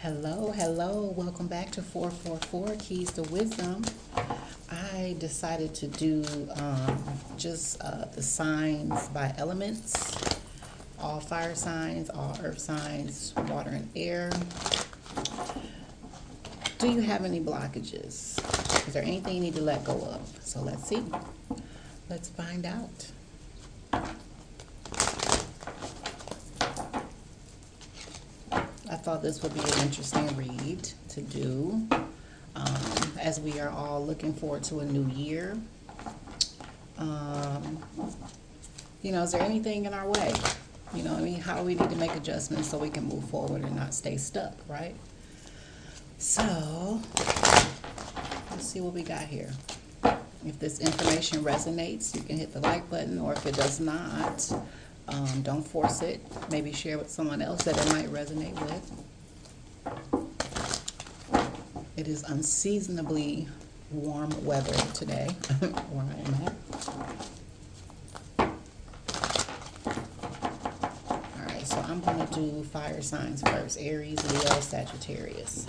Hello. Welcome back to 444 Keys to Wisdom. I decided to do just the signs by elements, all fire signs, all earth signs, water and air. Do you have any blockages? Is there anything you need to let go of? So let's see. Let's find out. I thought this would be an interesting read to do as we are all looking forward to a new year. Is there anything in our way? How we need to make adjustments so we can move forward and not stay stuck, right? So, let's see what we got here. If this information resonates, you can hit the like button, or if it does not, don't force it. Maybe share with someone else that it might resonate with. It is unseasonably warm weather today where I am at. Alright, so I'm going to do fire signs first. Aries, Leo, Sagittarius.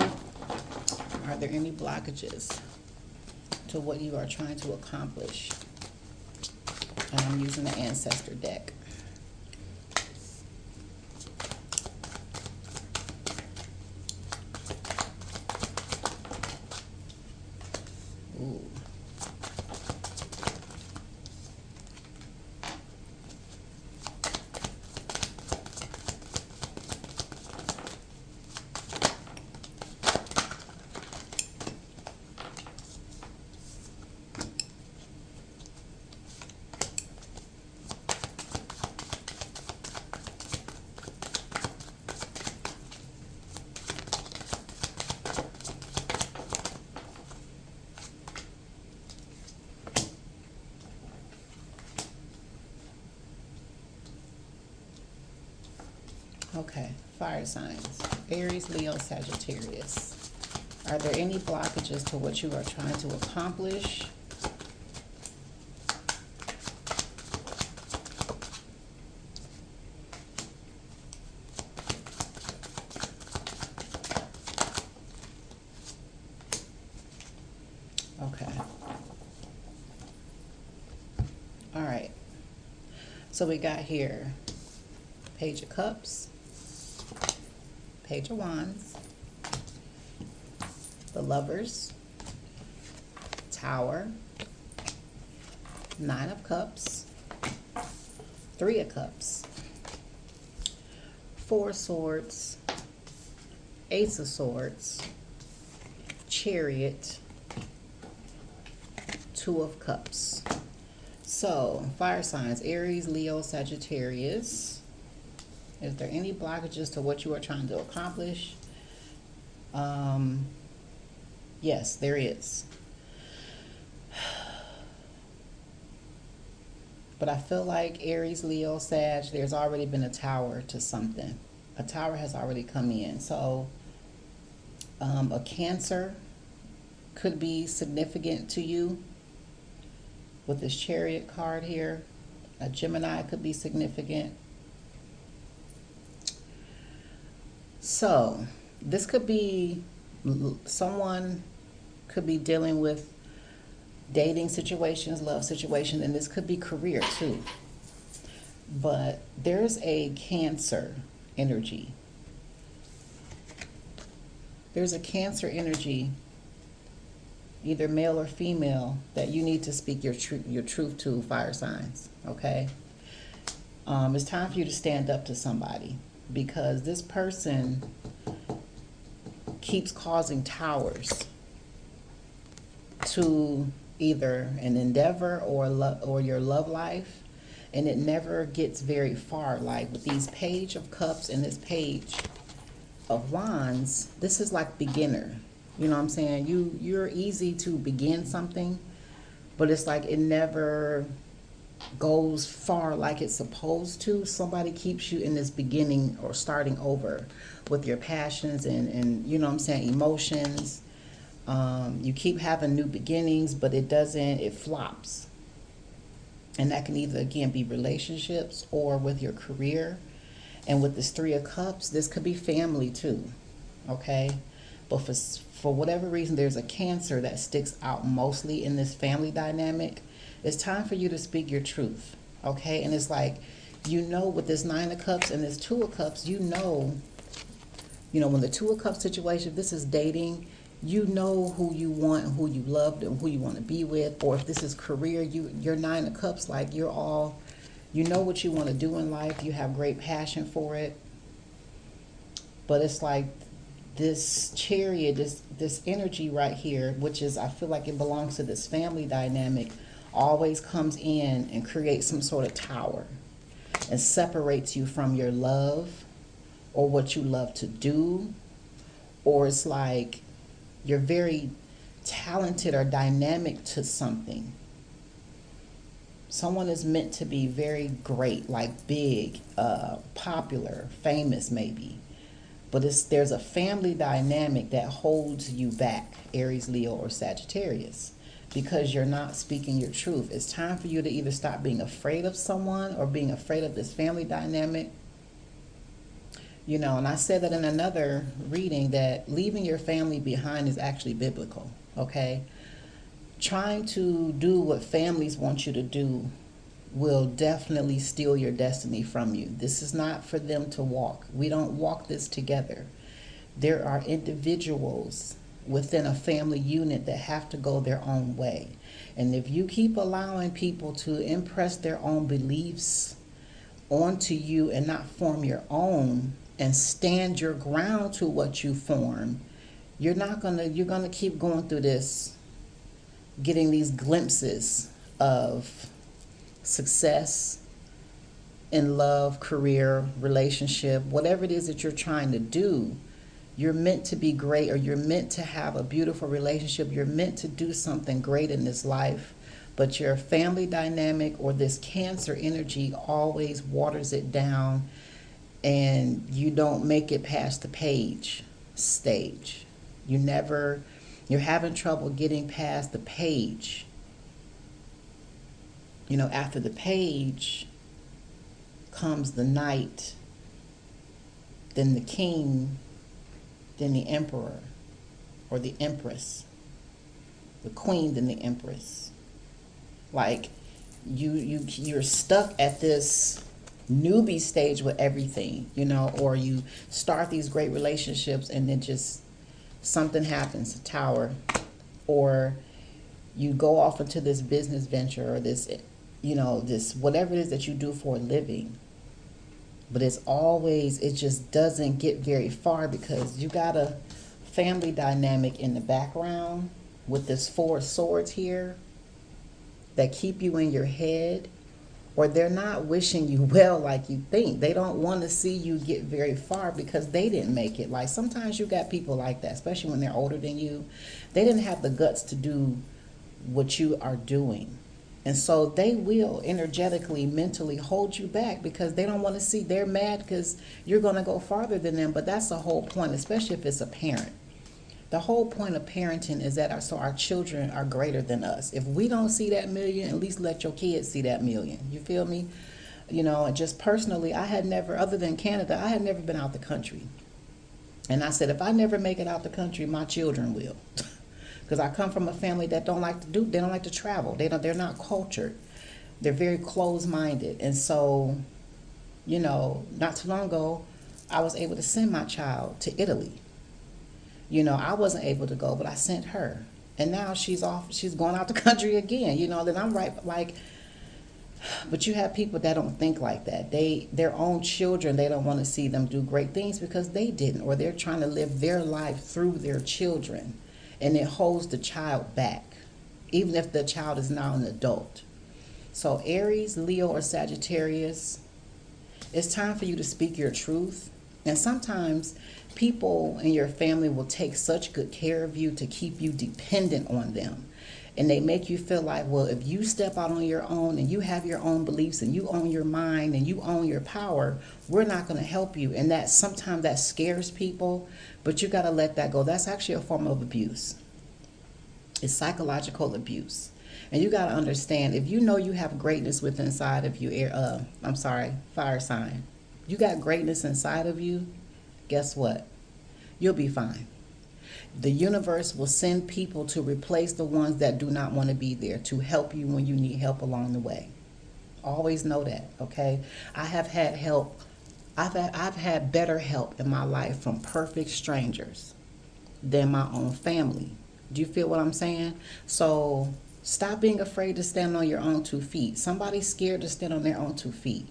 Are there any blockages to what you are trying to accomplish? And I'm using the Ancestor deck. Ooh. Okay, fire signs. Aries, Leo, Sagittarius. Are there any blockages to what you are trying to accomplish? Okay. All right. So we got here Page of Cups, Page of Wands, the Lovers, Tower, Nine of Cups, Three of Cups, Four Swords, Ace of Swords, Chariot, Two of Cups. So, fire signs, Aries, Leo, Sagittarius. Is there any blockages to what you are trying to accomplish? Yes, there is. But I feel like Aries, Leo, Sag, there's already been a tower to something. A tower has already come in. So a Cancer could be significant to you with this Chariot card here. A Gemini could be significant. So this could be, someone could be dealing with dating situations, love situations, and this could be career too. But there's a Cancer energy. There's a Cancer energy, either male or female, that you need to speak your truth to, fire signs, okay? It's time for you to stand up to somebody, because this person keeps causing towers to either an endeavor or your love life, and it never gets very far. Like with these Page of Cups and this Page of Wands, this is like beginner. You know what I'm saying? You're easy to begin something, but it's like it never goes far like it's supposed to. Somebody keeps you in this beginning or starting over with your passions and you know what I'm saying, emotions. You keep having new beginnings, but it flops. And that can either, again, be relationships or with your career. And with this Three of Cups, this could be family too. okay? But for whatever reason, there's a Cancer that sticks out mostly in this family dynamic. It's time for you to speak your truth, okay? And it's like, with this Nine of Cups and this Two of Cups, when the Two of Cups situation, if this is dating, you know who you want, who you love, and who you want to be with. Or if this is career, you're Nine of Cups, like you know what you want to do in life. You have great passion for it. But it's like this Chariot, this energy right here, which is, I feel like it belongs to this family dynamic, always comes in and creates some sort of tower and separates you from your love or what you love to do. Or it's like you're very talented or dynamic to something. Someone is meant to be very great, like big, popular, famous maybe. But there's a family dynamic that holds you back, Aries, Leo, or Sagittarius, because you're not speaking your truth. It's time for you to either stop being afraid of someone or being afraid of this family dynamic. And I said that in another reading, that leaving your family behind is actually biblical, okay? Trying to do what families want you to do will definitely steal your destiny from you. This is not for them to walk. We don't walk this together. There are individuals within a family unit that have to go their own way. And if you keep allowing people to impress their own beliefs onto you and not form your own and stand your ground to what you form, you're gonna keep going through this, getting these glimpses of success in love, career, relationship, whatever it is that you're trying to do. You're meant to be great, or you're meant to have a beautiful relationship. You're meant to do something great in this life, but your family dynamic or this Cancer energy always waters it down, and you don't make it past the page stage. You're having trouble getting past the page. After the page comes the Knight, then the King, then the Emperor or the Empress, the Queen, then the Empress. Like you're stuck at this newbie stage with everything, or you start these great relationships and then just something happens, a tower, or you go off into this business venture or this whatever it is that you do for a living. But it just doesn't get very far because you got a family dynamic in the background with this Four of Swords here that keep you in your head, or they're not wishing you well like you think. They don't want to see you get very far because they didn't make it. Like sometimes you got people like that, especially when they're older than you. They didn't have the guts to do what you are doing. And so they will energetically, mentally hold you back because they don't want to see. They're mad because you're going to go farther than them. But that's the whole point, especially if it's a parent. The whole point of parenting is that our children are greater than us. If we don't see that million, at least let your kids see that million. You feel me? And just personally, I had never, other than Canada, I had never been out the country. And I said, if I never make it out the country, my children will. Because I come from a family that they don't like to travel. They're not cultured. They're very closed-minded. And so, not too long ago, I was able to send my child to Italy. I wasn't able to go, but I sent her. And now she's going out the country again, then I'm right, like, but you have people that don't think like that. Their own children, they don't want to see them do great things because they didn't, or they're trying to live their life through their children. And it holds the child back, even if the child is now an adult. So Aries, Leo, or Sagittarius, it's time for you to speak your truth. And sometimes people in your family will take such good care of you to keep you dependent on them. And they make you feel like, well, if you step out on your own and you have your own beliefs and you own your mind and you own your power, we're not going to help you. And sometimes that scares people, but you got to let that go. That's actually a form of abuse. It's psychological abuse. And you got to understand, if you know you have greatness within inside of you, fire sign. You got greatness inside of you, guess what? You'll be fine. The universe will send people to replace the ones that do not want to be there, to help you when you need help along the way. Always know that, okay? I have had help. I've had better help in my life from perfect strangers than my own family. Do you feel what I'm saying? So stop being afraid to stand on your own 2 feet. Somebody's scared to stand on their own 2 feet.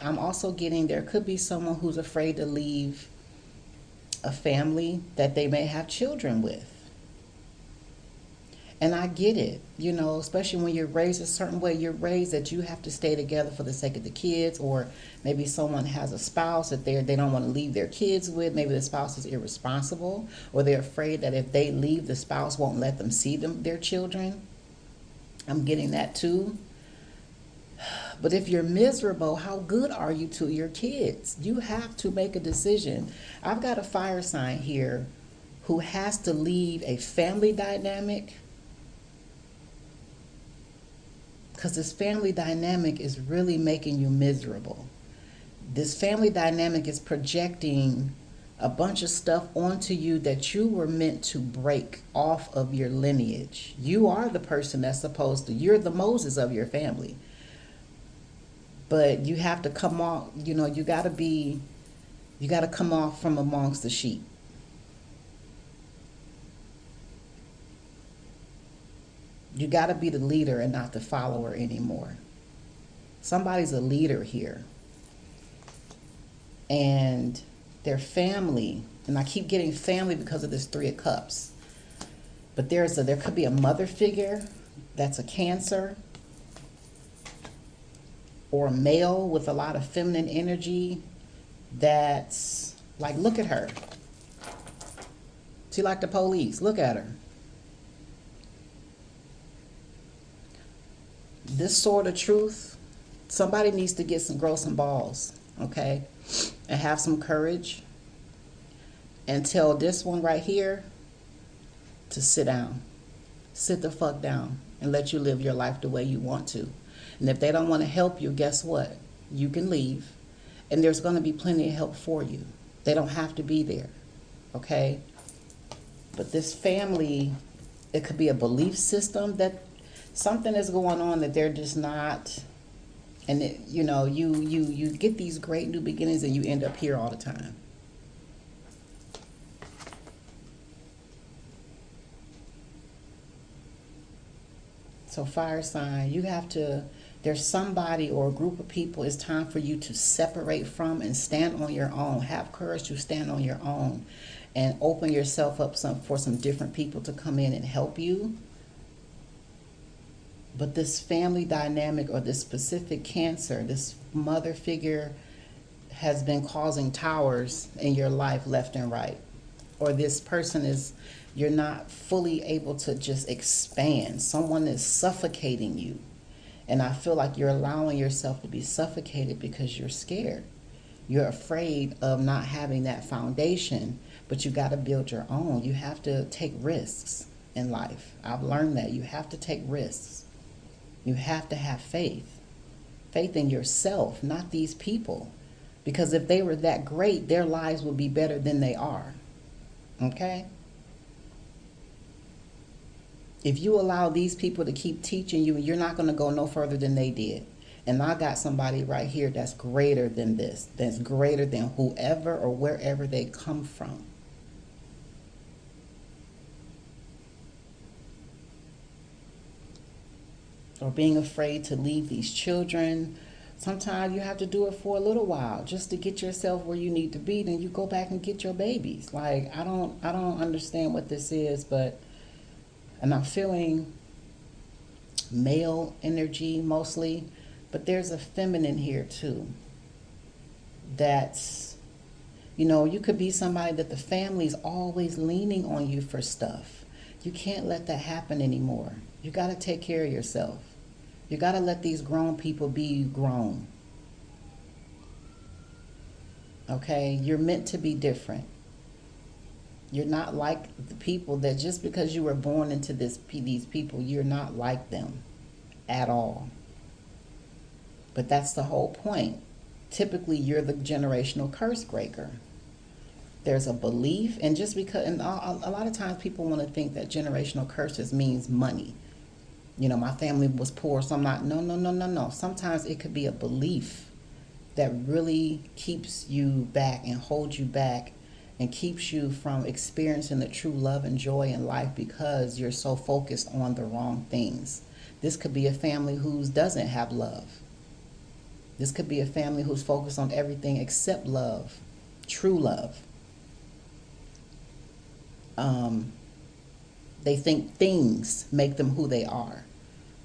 I'm also getting there could be someone who's afraid to leave a family that they may have children with. And I get it, you know, especially when you're raised a certain way, you're raised that you have to stay together for the sake of the kids, or maybe someone has a spouse that they don't want to leave their kids with. Maybe the spouse is irresponsible, or they're afraid that if they leave, the spouse won't let them see their children. I'm getting that too. But if you're miserable, how good are you to your kids? You have to make a decision. I've got a fire sign here who has to leave a family dynamic, because this family dynamic is really making you miserable. This family dynamic is projecting a bunch of stuff onto you that you were meant to break off of your lineage. You are the person that's supposed to, you're the Moses of your family. But you have to come off, you know, you got to come off from amongst the sheep. You got to be the leader and not the follower anymore. Somebody's a leader here. And their family, and I keep getting family because of this 3 of Cups. But there could be a mother figure that's a Cancer, or a male with a lot of feminine energy that's like, look at her. She like the police. Look at her. This sort of truth, somebody needs to grow some balls, okay? And have some courage and tell this one right here to sit down. Sit the fuck down and let you live your life the way you want to. And if they don't want to help you, guess what? You can leave. And there's going to be plenty of help for you. They don't have to be there, okay? But this family, it could be a belief system that something is going on that they're just not, and it, you know, you get these great new beginnings and you end up here all the time. So fire sign, you have to, there's somebody or a group of people, it's time for you to separate from and stand on your own. Have courage to stand on your own and open yourself up for some different people to come in and help you. But this family dynamic or this specific Cancer, this mother figure has been causing towers in your life left and right. Or this person is, you're not fully able to just expand. Someone is suffocating you. And I feel like you're allowing yourself to be suffocated because you're scared. You're afraid of not having that foundation, but you got to build your own. You have to take risks in life. I've learned that you have to take risks. You have to have faith. Faith in yourself, not these people. Because if they were that great, their lives would be better than they are. Okay? If you allow these people to keep teaching you, you're not going to go no further than they did. And I got somebody right here that's greater than this, that's greater than whoever or wherever they come from. Or being afraid to leave these children. Sometimes you have to do it for a little while just to get yourself where you need to be. Then you go back and get your babies. Like, I don't understand what this is, and I'm feeling male energy mostly, but there's a feminine here too. That's, you know, you could be somebody that the family's always leaning on you for stuff. You can't let that happen anymore. You got to take care of yourself. You got to let these grown people be grown. Okay? You're meant to be different. You're not like the people that just because you were born into these people, you're not like them at all. But that's the whole point. Typically, you're the generational curse breaker. There's a belief, and just because, and a lot of times people want to think that generational curses means money. You know, my family was poor, so I'm not. No, no, no, no, no. Sometimes it could be a belief that really keeps you back and holds you back and keeps you from experiencing the true love and joy in life because you're so focused on the wrong things. This could be a family who doesn't have love. This could be a family who's focused on everything except love, true love. They think things make them who they are,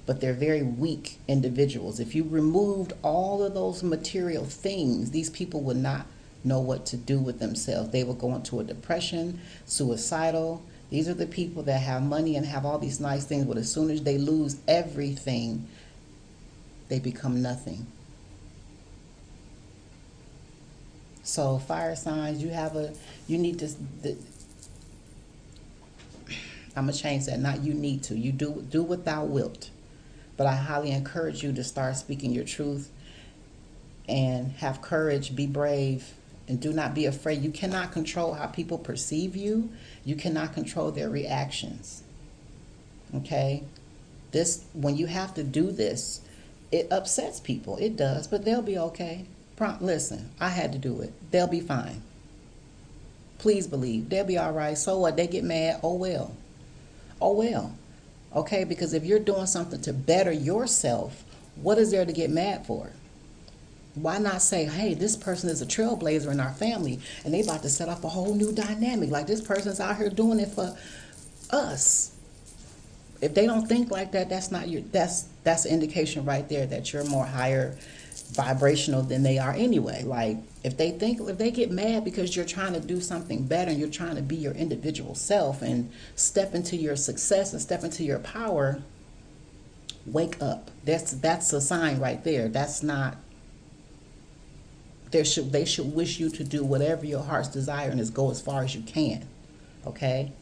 but they're very weak individuals. If you removed all of those material things, these people would not know what to do with themselves. They will go into a depression, suicidal. These are the people that have money and have all these nice things, but as soon as they lose everything, they become nothing. So fire signs, you need to, I'm going to change that. Not you need to. You do what thou wilt. But I highly encourage you to start speaking your truth and have courage, be brave, and do not be afraid. You cannot control how people perceive you. You cannot control their reactions. Okay? When you have to do this, it upsets people. It does, but they'll be okay. Listen, I had to do it. They'll be fine. Please believe. They'll be all right. So what? They get mad. Oh, well. Oh, well. Okay, because if you're doing something to better yourself, what is there to get mad for? Why not say, hey, this person is a trailblazer in our family, and they about to set up a whole new dynamic. Like, this person's out here doing it for us. If they don't think like that, that's an indication right there that you're more higher vibrational than they are anyway. Like, if they get mad because you're trying to do something better and you're trying to be your individual self and step into your success and step into your power, wake up. That's a sign right there. That's not, they should wish you to do whatever your heart's desire and just go as far as you can. Okay?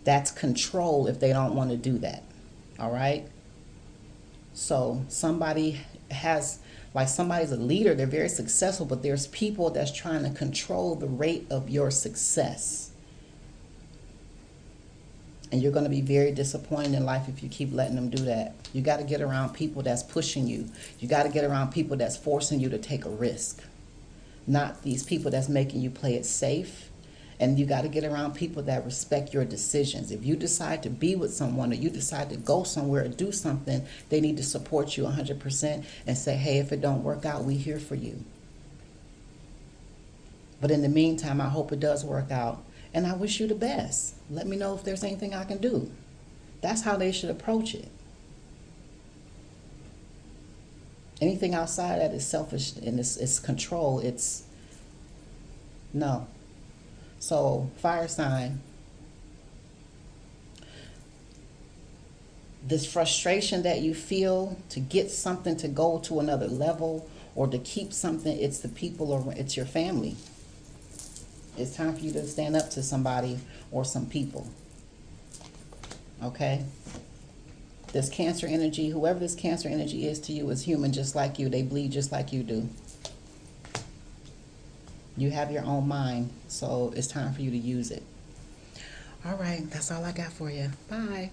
That's control if they don't want to do that. All right? So somebody's a leader, they're very successful, but there's people that's trying to control the rate of your success. And you're going to be very disappointed in life if you keep letting them do that. You got to get around people that's pushing you. You got to get around people that's forcing you to take a risk. Not these people that's making you play it safe. And you got to get around people that respect your decisions. If you decide to be with someone or you decide to go somewhere or do something, they need to support you 100% and say, hey, if it don't work out, we're here for you. But in the meantime, I hope it does work out. And I wish you the best. Let me know if there's anything I can do. That's how they should approach it. Anything outside that is selfish and it's control. It's no. So, fire sign, this frustration that you feel to get something to go to another level or to keep something, it's the people or it's your family. It's time for you to stand up to somebody or some people. Okay? This Cancer energy, whoever this Cancer energy is to you, is human just like you. They bleed just like you do. You have your own mind, so it's time for you to use it. All right, that's all I got for you. Bye.